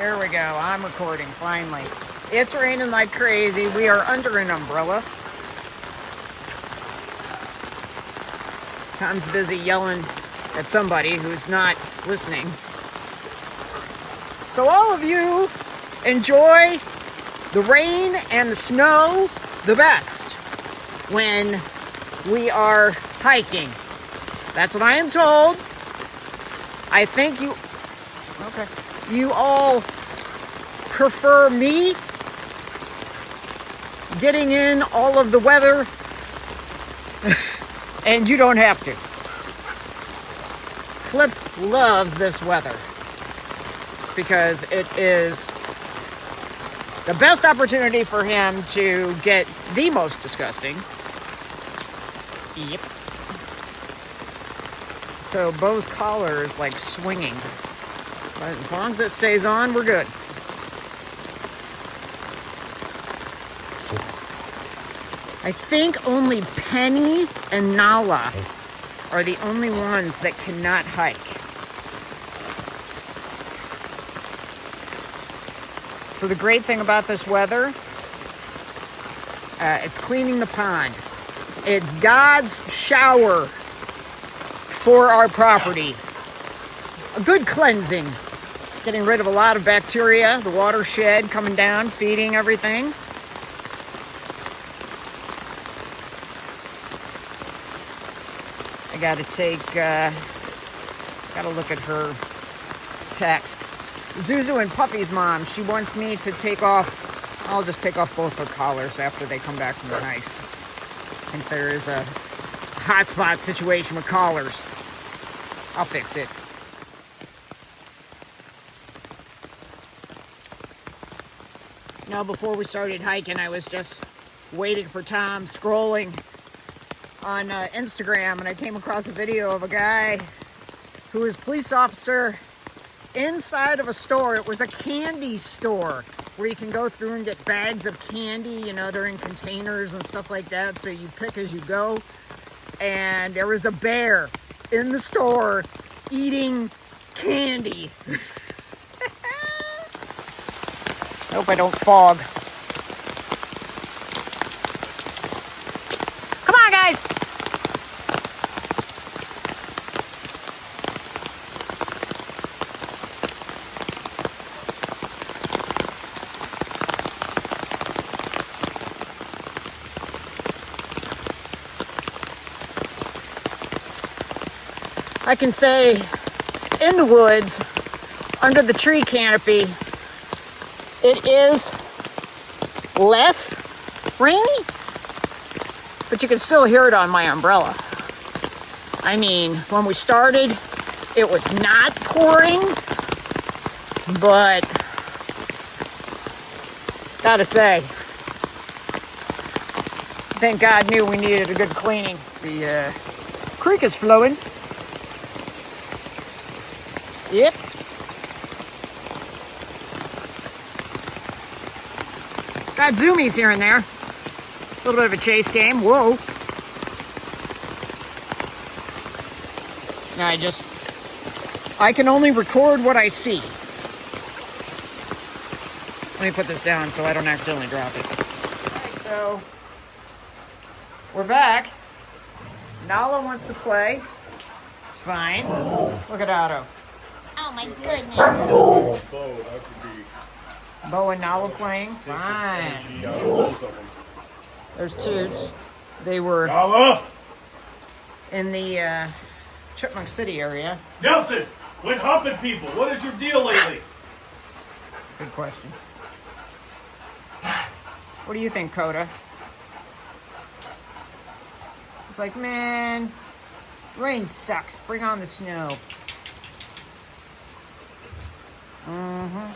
There we go. I'm recording, finally. It's raining like crazy. We are under an umbrella. Tom's busy yelling at somebody who's not listening. So all of you enjoy the rain and the snow the best when we are hiking. That's what I am told. I think you all prefer me getting in all of the weather and you don't have to. Flip loves this weather because it is the best opportunity for him to get the most disgusting. Yep. So Bo's collar is like swinging. But as long as it stays on, we're good. I think only Penny and Nala are the only ones that cannot hike. So the great thing about this weather, it's cleaning the pond. It's God's shower for our property. A good cleansing. Getting rid of a lot of bacteria, the watershed coming down, feeding everything. I gotta look at her text. Zuzu and Puffy's mom, she wants me to take off, I'll just take off both their collars after they come back from the hikes. I think there is a hotspot situation with collars. I'll fix it. Now, before we started hiking, I was just waiting for Tom, scrolling on Instagram, and I came across a video of a guy who was a police officer inside of a store. It was a candy store where you can go through and get bags of candy. You know, they're in containers and stuff like that, so you pick as you go. And there was a bear in the store eating candy. I hope I don't fog. Come on, guys. I can say in the woods, under the tree canopy, it is less rainy, but you can still hear it on my umbrella. I mean, when we started, it was not pouring, but gotta say, thank God knew we needed a good cleaning. The creek is flowing. Yep. Got zoomies here and there. A little bit of a chase game. Whoa. I can only record what I see. Let me put this down so I don't accidentally drop it. Alright, so we're back. Nala wants to play. It's fine. Look at Otto. Oh my goodness. Bo and Nala playing? Fine. There's Toots. They were in the Chipmunk City area. Nelson, quit humping people. What is your deal lately? Good question. What do you think, Coda? It's like, man, rain sucks. Bring on the snow. Mm-hmm.